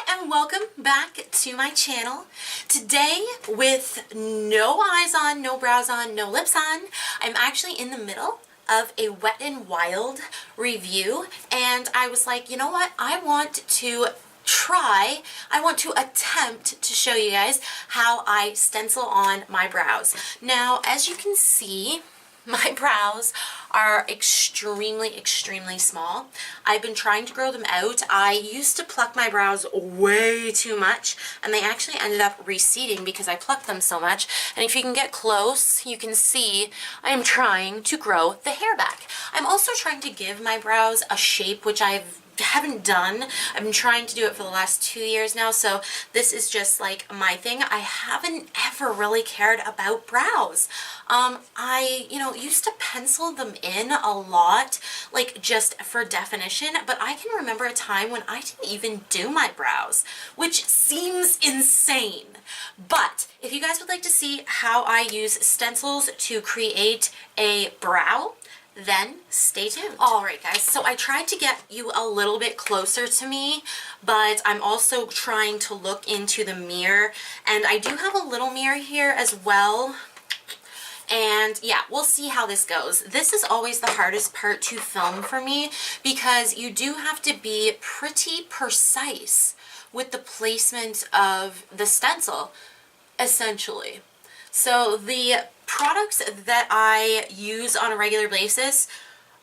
Hi and welcome back to my channel. Today, with no eyes on, no brows on, no lips on, I'm actually in the middle of a Wet n Wild review, and I was like, you know what, I want to attempt to show you guys how I stencil on my brows. Now, as you can see, my brows are extremely small. I've been trying to grow them out. I used to pluck my brows way too much, and they actually ended up receding because I plucked them so much. And if you can get close, you can see I am trying to grow the hair back. I'm also trying to give my brows a shape, which I haven't done. I've been trying to do it for the last 2 years now, so this is just like my thing. I haven't ever really cared about brows. I used to pencil them in a lot, like just for definition, but I can remember a time when I didn't even do my brows, which seems insane. But if you guys would like to see how I use stencils to create a brow, then stay tuned. Alright guys, so I tried to get you a little bit closer to me, but I'm also trying to look into the mirror, and I do have a little mirror here as well. And yeah, we'll see how this goes. This is always the hardest part to film for me because you do have to be pretty precise with the placement of the stencil, essentially. So the products that I use on a regular basis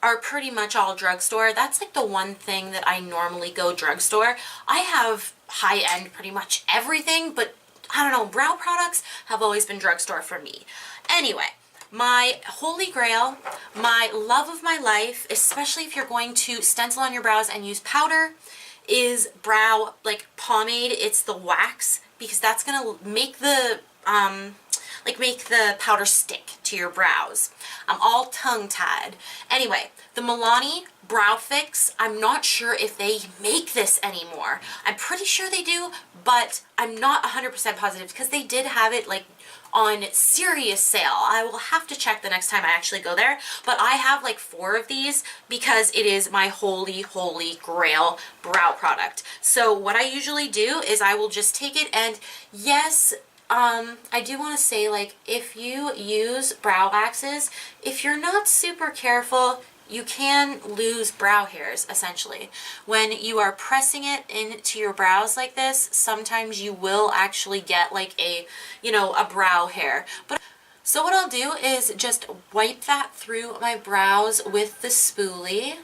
are pretty much all drugstore. That's like the one thing that I normally go drugstore. I have high-end pretty much everything, but I don't know, brow products have always been drugstore for me. Anyway, my holy grail, my love of my life, especially if you're going to stencil on your brows and use powder, is brow like pomade. It's the wax, because that's gonna make the make the powder stick to your brows. I'm all tongue-tied. Anyway, the Milani Brow Fix, I'm not sure if they make this anymore. I'm pretty sure they do, but I'm not 100% positive because they did have it like on serious sale. I will have to check the next time I actually go there, but I have like 4 of these because it is my holy grail brow product. So what I usually do is I will just take it, and yes, I do want to say, like, if you use brow waxes, if you're not super careful, you can lose brow hairs, essentially. When you are pressing it into your brows like this, sometimes you will actually get like a brow hair. But so what I'll do is just wipe that through my brows with the spoolie,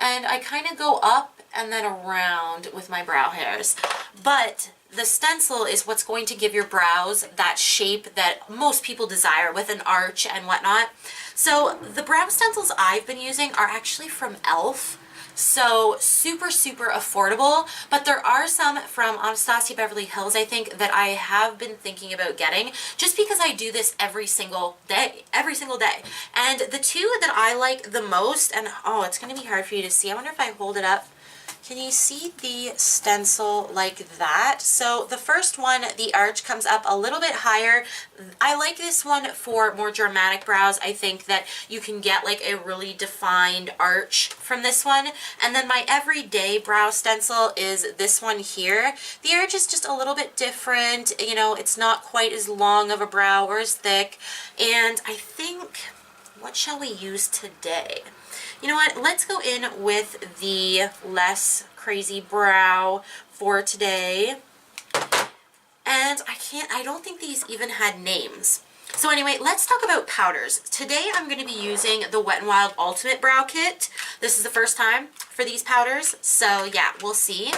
and I kind of go up and then around with my brow hairs. But the stencil is what's going to give your brows that shape that most people desire with an arch and whatnot. So the brow stencils I've been using are actually from e.l.f. So super affordable, but there are some from Anastasia Beverly Hills, I think, that I have been thinking about getting just because I do this every single day. And the two that I like the most, and oh, it's going to be hard for you to see. I wonder if I hold it up. Can you see the stencil like that? So the first one, the arch comes up a little bit higher. I like this one for more dramatic brows. I think that you can get like a really defined arch from this one. And then my everyday brow stencil is this one here. The arch is just a little bit different. You know, it's not quite as long of a brow or as thick. And I think, what shall we use today? You know what, let's go in with the less crazy brow for today. And I don't think these even had names. So anyway, let's talk about powders. Today I'm going to be using the Wet n Wild Ultimate Brow Kit. This is the first time for these powders, so yeah, we'll see.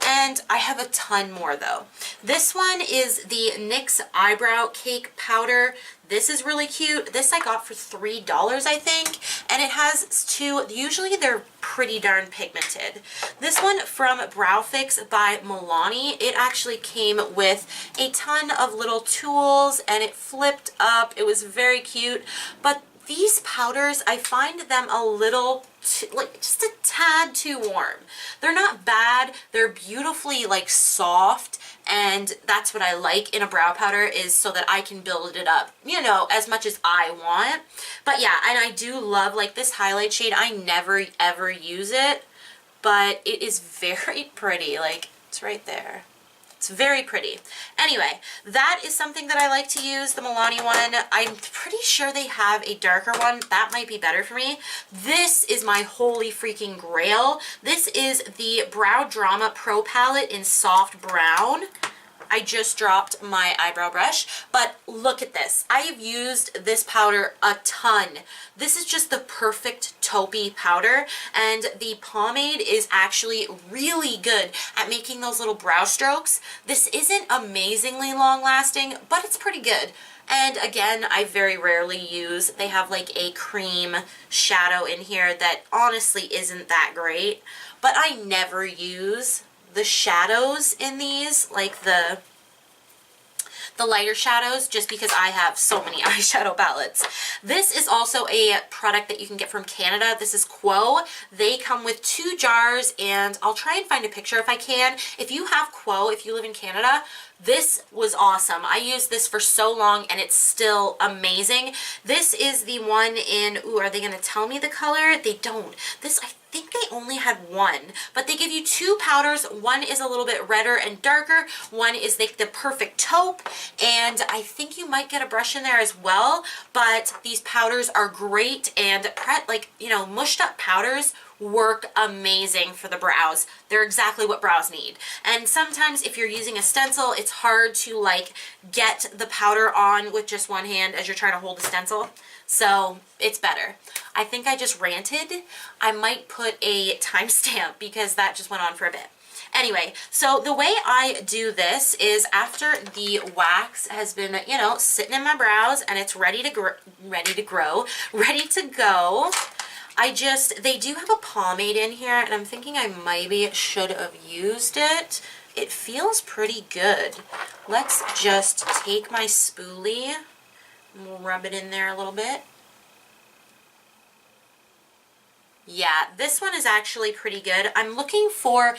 And I have a ton more though. This one is the NYX Eyebrow Cake Powder. This is really cute. This I got for $3, I think, and it has two. Usually they're pretty darn pigmented. This one from Brow Fix by Milani, it actually came with a ton of little tools, and it flipped up. It was very cute, but these powders, I find them a little like just a tad too warm. They're not bad. They're beautifully like soft, and that's what I like in a brow powder, is so that I can build it up, you know, as much as I want. But yeah, and I do love like this highlight shade. I never ever use it, but it is very pretty. Like, It's right there. It's very pretty. Anyway, that is something that I like to use, the Milani one. I'm pretty sure they have a darker one. That might be better for me. This is my holy freaking grail. This is the Brow Drama Pro Palette in Soft Brown. I just dropped my eyebrow brush, but look at this. I have used this powder a ton. This is just the perfect taupey powder, and the pomade is actually really good at making those little brow strokes. This isn't amazingly long lasting, but it's pretty good. And again, I very rarely use, they have like a cream shadow in here that honestly isn't that great, but I never use the shadows in these, like the lighter shadows, just because I have so many eyeshadow palettes. This is also a product that you can get from Canada. This is Quo. They come with 2 jars, and I'll try and find a picture if I can. If you have Quo, if you live in Canada, this was awesome. I used this for so long and it's still amazing. This is the one in, ooh, are they going to tell me the color? They don't. This, I think they only had 1, but they give you 2 powders. One is a little bit redder and darker. One is like the perfect taupe, and I think you might get a brush in there as well, but these powders are great, and like, you know, mushed up powders work amazing for the brows. They're exactly what brows need. And sometimes if you're using a stencil, it's hard to like get the powder on with just one hand as you're trying to hold the stencil. So it's better. I think I just ranted. I might put a timestamp because that just went on for a bit. Anyway, so the way I do this is after the wax has been, you know, sitting in my brows and it's ready to go, they do have a pomade in here, and I'm thinking I maybe should have used it. It feels pretty good. Let's just take my spoolie and we'll rub it in there a little bit. Yeah, this one is actually pretty good. I'm looking for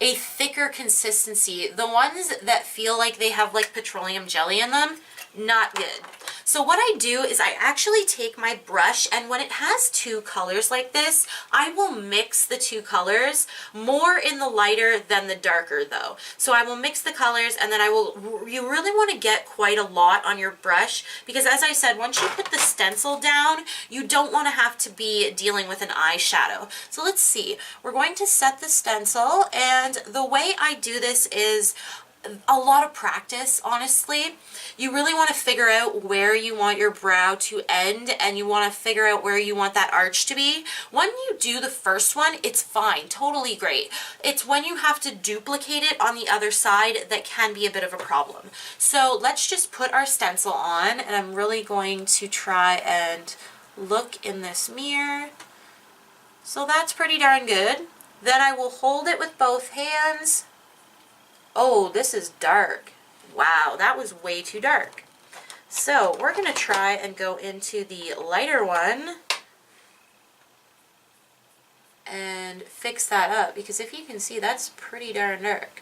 a thicker consistency. The ones that feel like they have like petroleum jelly in them, not good. So what I do is I actually take my brush, and when it has 2 colors like this, I will mix the 2 colors, more in the lighter than the darker though. So I will mix the colors, and then you really want to get quite a lot on your brush, because as I said, once you put the stencil down, you don't want to have to be dealing with an eyeshadow. So let's see, we're going to set the stencil, and the way I do this is a lot of practice, honestly. You really want to figure out where you want your brow to end, and you want to figure out where you want that arch to be. When you do the first one, it's fine, totally great. It's when you have to duplicate it on the other side that can be a bit of a problem. So let's just put our stencil on, and I'm really going to try and look in this mirror. So that's pretty darn good. Then I will hold it with both hands. Oh, this is dark. Wow, that was way too dark. So we're going to try and go into the lighter one and fix that up, because if you can see, that's pretty darn dark.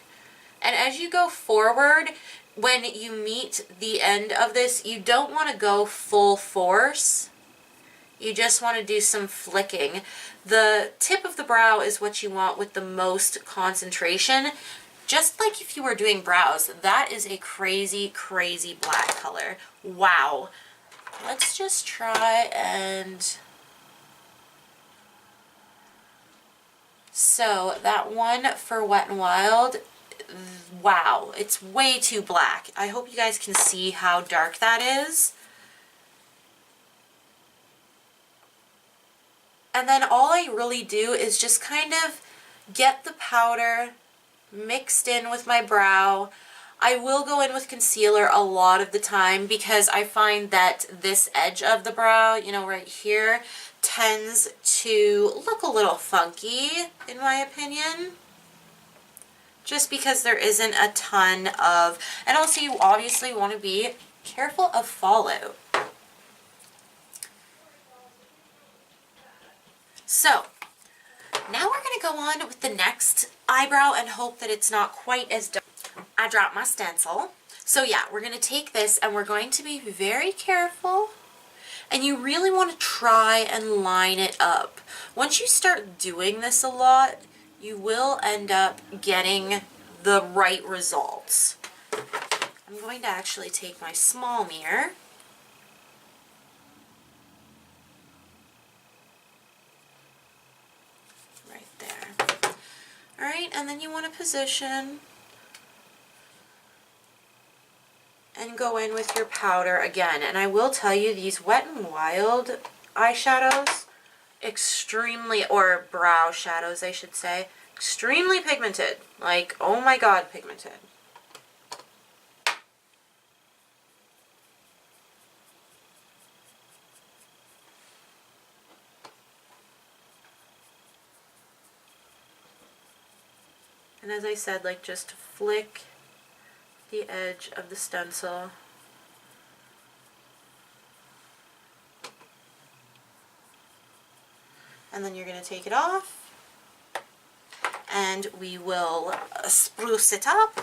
And as you go forward, when you meet the end of this, you don't want to go full force. You just want to do some flicking. The tip of the brow is what you want with the most concentration. Just like if you were doing brows. That is a crazy, crazy black color. Wow. Let's just try and... So that one for Wet n Wild, wow, it's way too black. I hope you guys can see how dark that is. And then all I really do is just kind of get the powder mixed in with my brow. I will go in with concealer a lot of the time, because I find that this edge of the brow, you know, right here, tends to look a little funky, in my opinion. Just because there isn't a ton of, and also you obviously want to be careful of fallout. So, now we're going to go on with the next eyebrow and hope that it's not quite as dark. I dropped my stencil. So yeah, we're going to take this and we're going to be very careful. And you really want to try and line it up. Once you start doing this a lot, you will end up getting the right results. I'm going to actually take my small mirror right there. All right, and then you want to position and go in with your powder again. And I will tell you, these Wet n Wild eyeshadows, extremely, or brow shadows I should say, extremely pigmented. Like, oh my god, pigmented. And as I said, like, just flick the edge of the stencil. And then you're going to take it off. And we will spruce it up.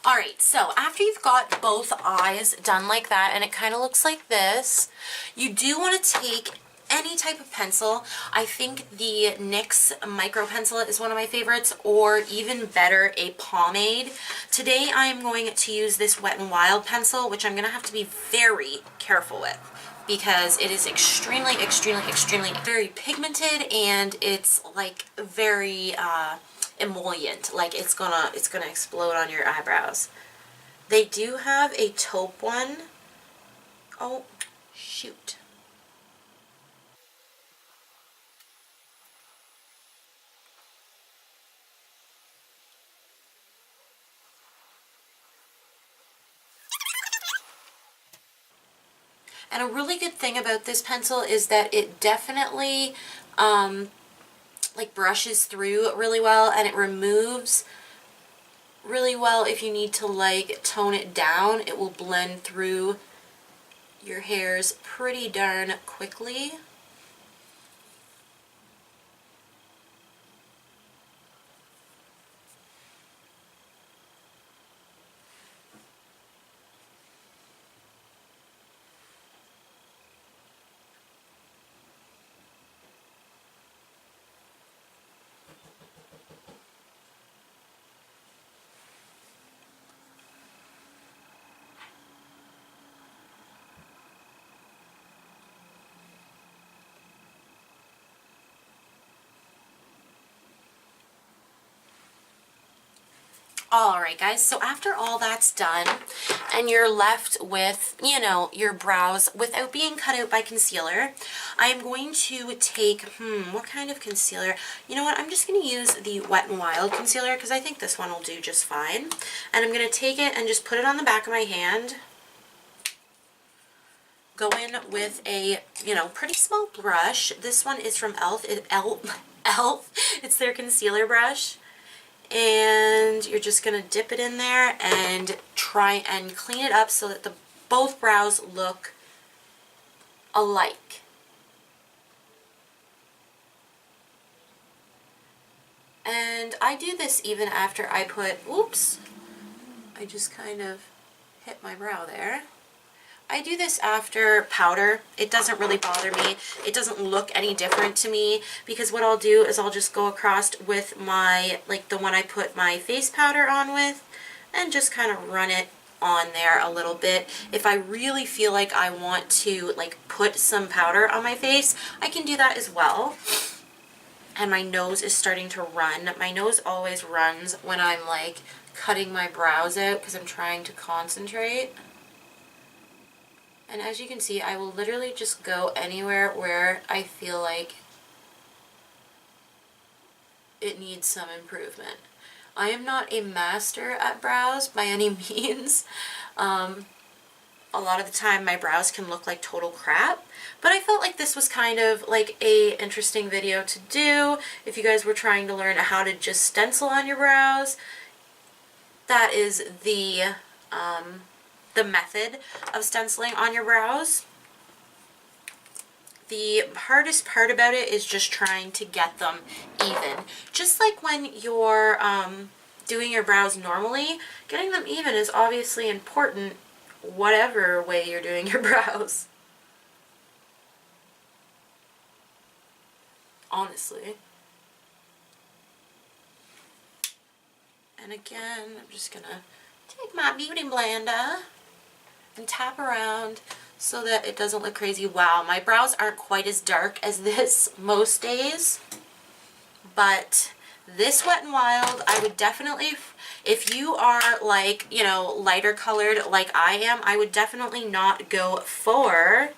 Alright, so after you've got both eyes done like that, and it kind of looks like this, you do want to take any type of pencil. I think the NYX micro pencil is one of my favorites, or even better, a pomade. Today I'm going to use this Wet n Wild pencil, which I'm going to have to be very careful with, because it is extremely, very pigmented, and it's like very emollient. Like, it's gonna explode on your eyebrows. They do have a taupe one. Oh, shoot. And a really good thing about this pencil is that it definitely like brushes through really well, and it removes really well. If you need to like tone it down, it will blend through your hairs pretty darn quickly. Alright guys, so after all that's done and you're left with, you know, your brows without being cut out by concealer, I'm going to take, what kind of concealer? You know what, I'm just going to use the Wet n Wild concealer because I think this one will do just fine. And I'm going to take it and just put it on the back of my hand. Go in with a, you know, pretty small brush. This one is from Elf. It's their concealer brush. And you're just going to dip it in there and try and clean it up so that both brows look alike. And I do this even after I put, oops, I just kind of hit my brow there. I do this after powder. It doesn't really bother me. It doesn't look any different to me, because what I'll do is I'll just go across with my, like the one I put my face powder on with, and just kind of run it on there a little bit. If I really feel like I want to like put some powder on my face, I can do that as well. And my nose is starting to run. My nose always runs when I'm like cutting my brows out because I'm trying to concentrate. And as you can see, I will literally just go anywhere where I feel like it needs some improvement. I am not a master at brows by any means. A lot of the time my brows can look like total crap, but I felt like this was kind of like a interesting video to do if you guys were trying to learn how to just stencil on your brows. That is the method of stenciling on your brows. The hardest part about it is just trying to get them even. Just like when you're doing your brows normally, getting them even is obviously important whatever way you're doing your brows. Honestly. And again, I'm just gonna take my beauty blender and tap around so that it doesn't look crazy. Wow, my brows aren't quite as dark as this most days, but this Wet n Wild, I would definitely, if you are like, you know, lighter colored like I am, I would definitely not go for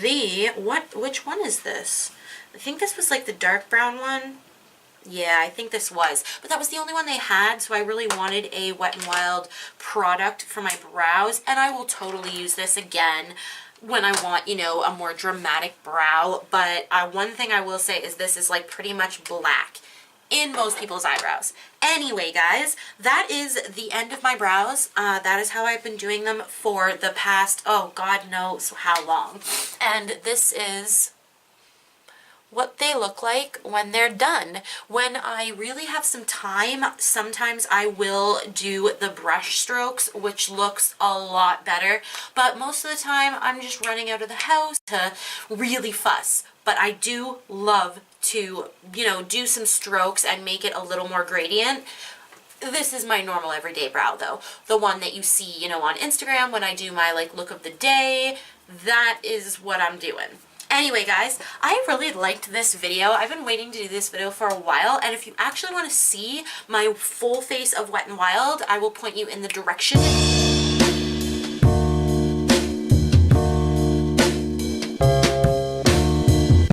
the, which one is this? I think this was like the dark brown one. Yeah, I think this was. But that was the only one they had, so I really wanted a Wet n Wild product for my brows. And I will totally use this again when I want, you know, a more dramatic brow. But one thing I will say is this is like pretty much black in most people's eyebrows. Anyway, guys, that is the end of my brows. That is how I've been doing them for the past, oh, God knows how long. And this is what they look like when they're done. When I really have some time, sometimes I will do the brush strokes, which looks a lot better, but most of the time I'm just running out of the house to really fuss. But I do love to, you know, do some strokes and make it a little more gradient. This is my normal everyday brow though. The one that you see, you know, on Instagram when I do my like look of the day, that is what I'm doing. Anyway, guys, I really liked this video. I've been waiting to do this video for a while, and if you actually want to see my full face of Wet n Wild, I will point you in the direction